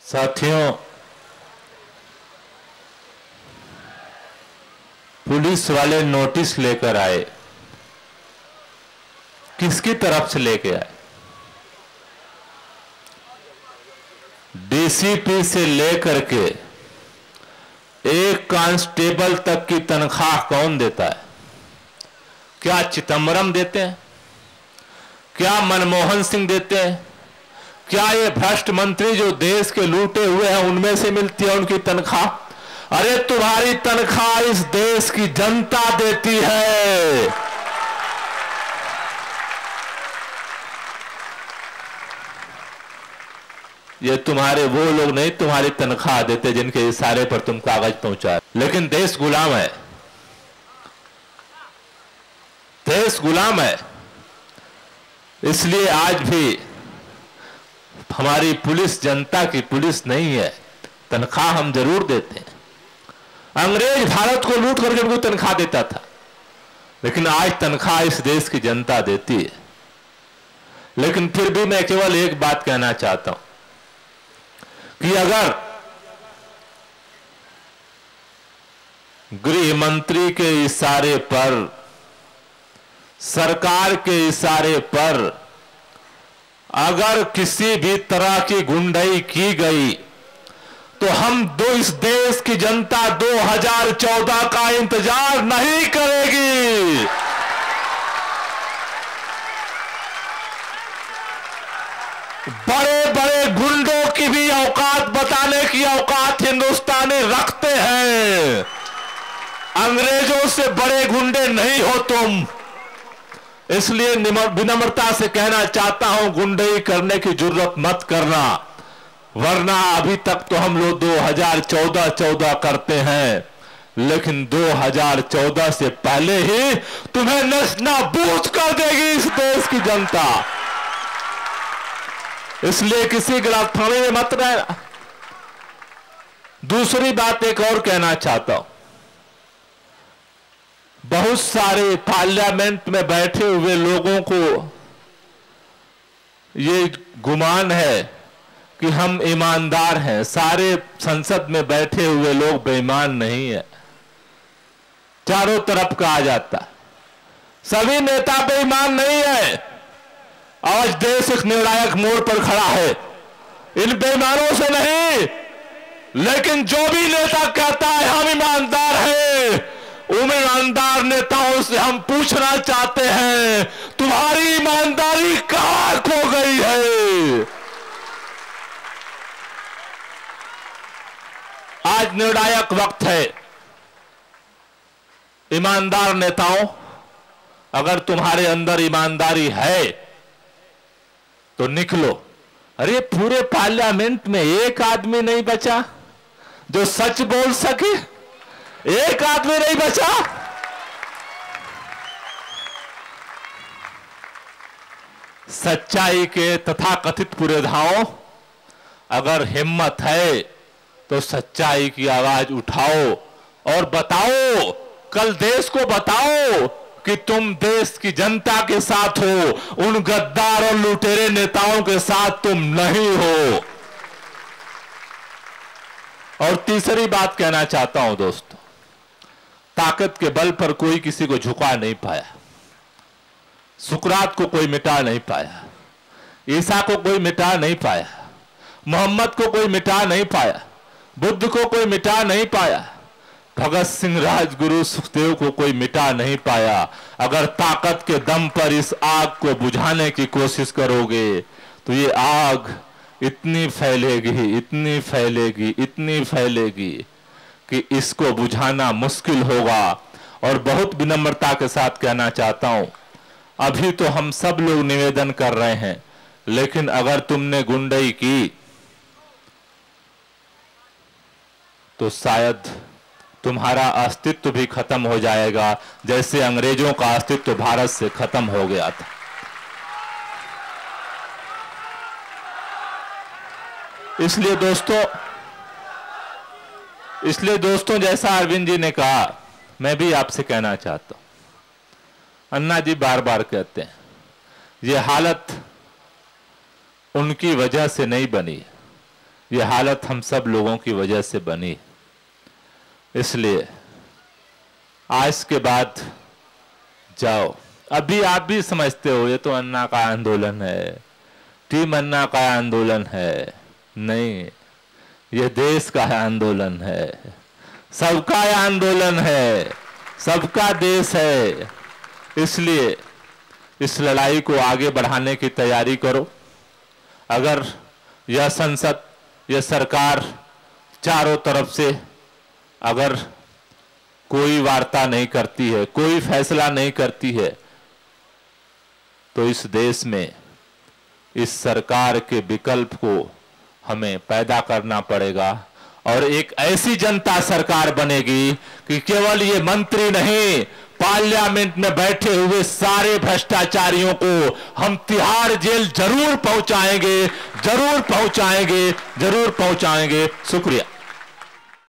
साथियों, पुलिस वाले नोटिस लेकर आए। किसकी तरफ से लेके आए? डीसीपी से लेकर के एक कांस्टेबल तक की तनख्वाह कौन देता है? क्या चिदंबरम देते हैं? क्या मनमोहन सिंह देते हैं? क्या ये भ्रष्ट मंत्री जो देश के लूटे हुए हैं उनमें से मिलती है उनकी तनख्वाह? अरे तुम्हारी तनख्वाह इस देश की जनता देती है। ये तुम्हारे वो लोग नहीं तुम्हारी तनख्वाह देते जिनके इशारे पर तुम कागज पहुंचा। लेकिन देश गुलाम है, देश गुलाम है। इसलिए आज भी हमारी पुलिस जनता की पुलिस नहीं है। तनख्वाह हम जरूर देते हैं। अंग्रेज भारत को लूट करके उनको तनख्वाह देता था, लेकिन आज तनख्वाह इस देश की जनता देती है। लेकिन फिर भी मैं केवल एक बात कहना चाहता हूं कि अगर गृह मंत्री के इशारे पर, सरकार के इशारे पर अगर किसी भी तरह की गुंडाई की गई तो हम इस देश की जनता 2014 का इंतजार नहीं करेगी। बड़े बड़े गुंडों की भी औकात बताने की औकात हिंदुस्तानी रखते हैं। अंग्रेजों से बड़े गुंडे नहीं हो तुम। इसलिए विनम्रता से कहना चाहता हूं, गुंडई करने की जरूरत मत करना, वरना अभी तक तो हम लोग 2014 करते हैं, लेकिन 2014 से पहले ही तुम्हें नस्तानाबूद कर देगी इस देश की जनता। इसलिए किसी गलतफहमी में मत रहना। दूसरी बात एक और कहना चाहता हूं, बहुत सारे पार्लियामेंट में बैठे हुए लोगों को ये गुमान है कि हम ईमानदार हैं। सारे संसद में बैठे हुए लोग बेईमान नहीं है। चारों तरफ कहा जाता सभी नेता बेईमान नहीं है। आज देश एक निर्णायक मोड़ पर खड़ा है, इन बेईमानों से नहीं। लेकिन जो भी नेता कहता है हम ईमानदार हैं, उन ईमानदार नेताओं से हम पूछना चाहते हैं, तुम्हारी ईमानदारी कहां खो गई है? आज निर्णायक वक्त है। ईमानदार नेताओं, अगर तुम्हारे अंदर ईमानदारी है तो निकलो। अरे पूरे पार्लियामेंट में एक आदमी नहीं बचा जो सच बोल सके। एक आदमी नहीं बचा। सच्चाई के तथाकथित पुरोधाओं, अगर हिम्मत है तो सच्चाई की आवाज उठाओ और बताओ, कल देश को बताओ कि तुम देश की जनता के साथ हो, उन गद्दार और लुटेरे नेताओं के साथ तुम नहीं हो। और तीसरी बात कहना चाहता हूं दोस्तों, ताकत के बल पर कोई किसी को झुका नहीं पाया। सुकरात को कोई मिटा नहीं पाया, ईसा को कोई मिटा नहीं पाया, मोहम्मद को कोई मिटा नहीं पाया, बुद्ध को कोई मिटा नहीं पाया, भगत सिंह, राजगुरु, सुखदेव को कोई मिटा नहीं पाया। अगर ताकत के दम पर इस आग को बुझाने की कोशिश करोगे तो ये आग इतनी फैलेगी, इतनी फैलेगी, इतनी फैलेगी कि इसको बुझाना मुश्किल होगा। और बहुत विनम्रता के साथ कहना चाहता हूं, अभी तो हम सब लोग निवेदन कर रहे हैं, लेकिन अगर तुमने गुंडई की तो शायद तुम्हारा अस्तित्व भी खत्म हो जाएगा, जैसे अंग्रेजों का अस्तित्व भारत से खत्म हो गया था। इसलिए दोस्तों जैसा अरविंद जी ने कहा, मैं भी आपसे कहना चाहता हूं। अन्ना जी बार बार कहते हैं ये हालत उनकी वजह से नहीं बनी, ये हालत हम सब लोगों की वजह से बनी। इसलिए आज के बाद जाओ। अभी आप भी समझते हो ये तो अन्ना का आंदोलन है, टीम अन्ना का आंदोलन है। नहीं, ये देश का आंदोलन है, सबका आंदोलन है, सबका देश है। इसलिए इस लड़ाई को आगे बढ़ाने की तैयारी करो। अगर यह संसद, यह सरकार चारों तरफ से अगर कोई वार्ता नहीं करती है, कोई फैसला नहीं करती है, तो इस देश में इस सरकार के विकल्प को हमें पैदा करना पड़ेगा और एक ऐसी जनता सरकार बनेगी कि केवल ये मंत्री नहीं, पार्लियामेंट में बैठे हुए सारे भ्रष्टाचारियों को हम तिहाड़ जेल जरूर पहुंचाएंगे, जरूर पहुंचाएंगे, जरूर पहुंचाएंगे। शुक्रिया।